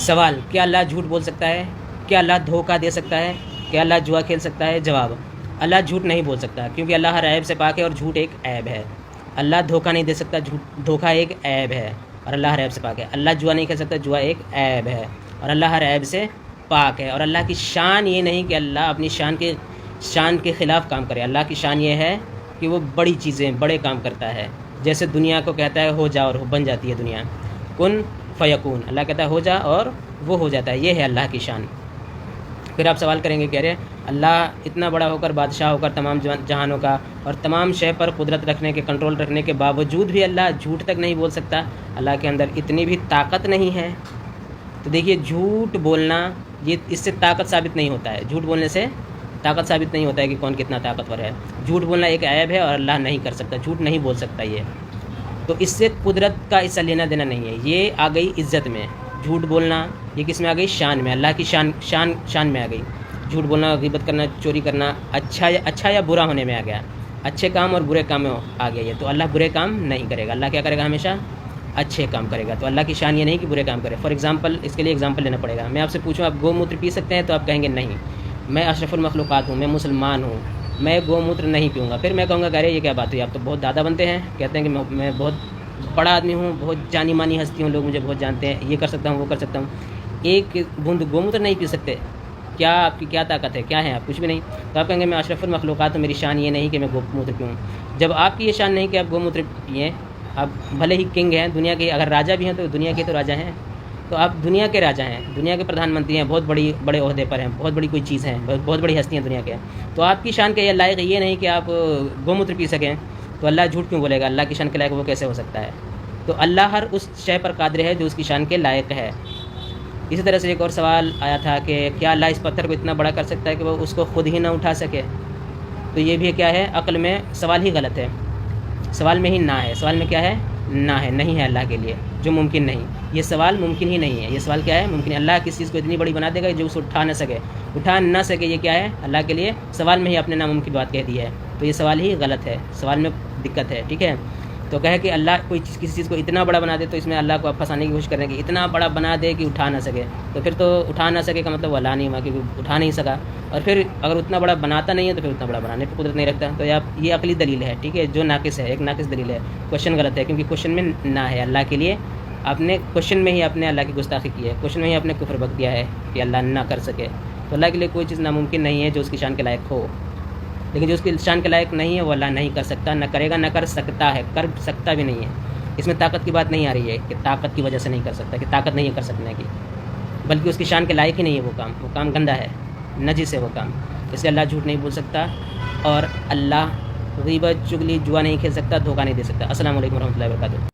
سوال: کیا اللہ جھوٹ بول سکتا ہے؟ کیا اللہ دھوکہ دے سکتا ہے؟ کیا اللہ جوا کھیل سکتا ہے؟ جواب: اللہ جھوٹ نہیں بول سکتا، کیونکہ اللہ ہر عیب سے پاک ہے اور جھوٹ ایک عیب ہے۔ اللہ دھوکہ نہیں دے سکتا، دھوکہ ایک عیب ہے اور اللہ ہر عیب سے پاک ہے۔ اللہ جوا نہیں کھیل سکتا، جوا ایک عیب ہے اور اللہ ہر عیب سے پاک ہے۔ اور اللہ کی شان یہ نہیں کہ اللہ اپنی شان کے خلاف کام کرے۔ اللہ کی شان یہ ہے کہ وہ بڑی چیزیں، بڑے کام کرتا ہے۔ جیسے دنیا کو کہتا ہے ہو جا اور بن جاتی ہے دنیا، کن فیکون۔ اللہ کہتا ہے ہو جا اور وہ ہو جاتا ہے۔ یہ ہے اللہ کی شان۔ پھر آپ سوال کریں گے، کہہ رہے اللہ اتنا بڑا ہو کر، بادشاہ ہو کر تمام جہانوں کا اور تمام شے پر قدرت رکھنے کے، کنٹرول رکھنے کے باوجود بھی اللہ جھوٹ تک نہیں بول سکتا؟ اللہ کے اندر اتنی بھی طاقت نہیں ہے؟ تو دیکھیے، جھوٹ بولنا یہ اس سے طاقت ثابت نہیں ہوتا ہے۔ جھوٹ بولنے سے طاقت ثابت نہیں ہوتا ہے کہ کون کتنا طاقتور ہے۔ جھوٹ بولنا ایک عیب ہے اور اللہ نہیں کر سکتا، جھوٹ نہیں بول سکتا۔ یہ تو اس سے قدرت کا اس سے لینا دینا نہیں ہے۔ یہ آ گئی عزت میں، جھوٹ بولنا یہ کس میں آ گئی؟ شان میں، اللہ کی شان میں آ گئی۔ جھوٹ بولنا، غیبت کرنا، چوری کرنا اچھا یا برا ہونے میں آ گیا۔ اچھے کام اور برے کام میں آ گیا یہ۔ تو اللہ برے کام نہیں کرے گا، اللہ کیا کرے گا؟ ہمیشہ اچھے کام کرے گا۔ تو اللہ کی شان یہ نہیں کہ برے کام کرے۔ فار ایگزامپل، اس کے لیے ایگزامپل لینا پڑے گا۔ میں آپ سے پوچھوں آپ گو موتر پی سکتے ہیں؟ تو آپ کہیں گے نہیں، میں اشرف المخلوقات ہوں، میں مسلمان ہوں، میں گو موتر نہیں پیوں گا۔ پھر میں کہوں گا کہ ارے یہ کیا بات ہوئی، آپ تو بہت دادا بنتے ہیں، کہتے ہیں کہ میں بہت بڑا آدمی ہوں، بہت جانی مانی ہستی ہوں، لوگ مجھے بہت جانتے ہیں، یہ کر سکتا ہوں، وہ کر سکتا ہوں۔ ایک بوند گو موتر نہیں پی سکتے؟ کیا آپ کی کیا طاقت ہے؟ کیا ہے آپ؟ کچھ بھی نہیں۔ تو آپ کہیں گے میں اشرف المخلوقات ہوں، میری شان یہ نہیں کہ میں گو موتر پیوں۔ جب آپ کی یہ شان نہیں کہ آپ گو موتر پئیں، آپ بھلے ہی کنگ ہیں دنیا کے، اگر راجا بھی ہیں تو دنیا کے تو راجا ہیں، تو آپ دنیا کے راجا ہیں، دنیا کے پردھان منتری ہیں، بہت بڑے عہدے پر ہیں، بہت بڑی کوئی چیز ہیں، بہت بڑی ہستی ہیں دنیا کے، تو آپ کی شان کے یہ لائق یہ نہیں کہ آپ گو موتر پی سکیں، تو اللہ جھوٹ کیوں بولے گا؟ اللہ کی شان کے لائق وہ کیسے ہو سکتا ہے؟ تو اللہ ہر اس شے پر قادر ہے جو اس کی شان کے لائق ہے۔ اسی طرح سے ایک اور سوال آیا تھا کہ کیا اللہ اس پتھر کو اتنا بڑا کر سکتا ہے کہ وہ اس کو خود ہی نہ اٹھا سکے؟ تو یہ بھی کیا ہے؟ عقل میں سوال ہی غلط ہے۔ سوال میں ہی نہ ہے۔ سوال میں کیا ہے؟ نہ ہے، نہیں ہے اللہ کے لیے، جو ممکن نہیں۔ یہ سوال ممکن ہی نہیں ہے۔ یہ سوال کیا ہے؟ ممکن ہے۔ اللہ کس چیز کو اتنی بڑی بنا دے گا جو اسے اٹھا نہ سکے، یہ کیا ہے؟ اللہ کے لیے سوال میں ہی اپنے ناممکن بات کہہ دی ہے، تو یہ سوال ہی غلط ہے، سوال میں دقت ہے، ٹھیک ہے؟ تو کہے کہ اللہ کسی چیز کو اتنا بڑا بنا دے، تو اس میں اللہ کو آپ پھنسانے کی کوشش کریں کہ اتنا بڑا بنا دے کہ اٹھا نہ سکے، تو پھر تو اٹھا نہ سکے کا مطلب وہ اللہ نہیں ہوا، کیونکہ اٹھا نہیں سکا۔ اور پھر اگر اتنا بڑا بناتا نہیں ہے تو پھر اتنا بڑا بنانے پہ قدرت نہیں رکھتا۔ تو یہ عقلی دلیل ہے، ٹھیک ہے، جو ناقص ہے، ایک ناقص دلیل ہے۔ کوشچن غلط ہے، کیونکہ کوشچن میں نہ ہے اللہ کے لیے۔ آپ نے کوشچن میں ہی اپنے اللہ کی گستاخی کی ہے، کوشچن میں ہی اپنے کفر بک دیا ہے کہ اللہ نہ کر سکے۔ تو اللہ کے لیے کوئی چیز ناممکن نہیں ہے جو اس کی شان کے لائق ہو، لیکن جو اس کی شان کے لائق نہیں ہے وہ اللہ نہیں کر سکتا، نہ کرے گا، نہ کر سکتا ہے، کر سکتا بھی نہیں ہے۔ اس میں طاقت کی بات نہیں آ رہی ہے کہ طاقت کی وجہ سے نہیں کر سکتا، کہ طاقت نہیں ہے کر سکنے کی، بلکہ اس کی شان کے لائق ہی نہیں ہے وہ کام گندا ہے، نجس ہے وہ کام۔ اس لیے اللہ جھوٹ نہیں بول سکتا، اور اللہ غیبت، چغلی، جوا نہیں کھیل سکتا، دھوکہ نہیں دے سکتا۔ السلام علیکم ورحمۃ اللہ وبرکاتہ۔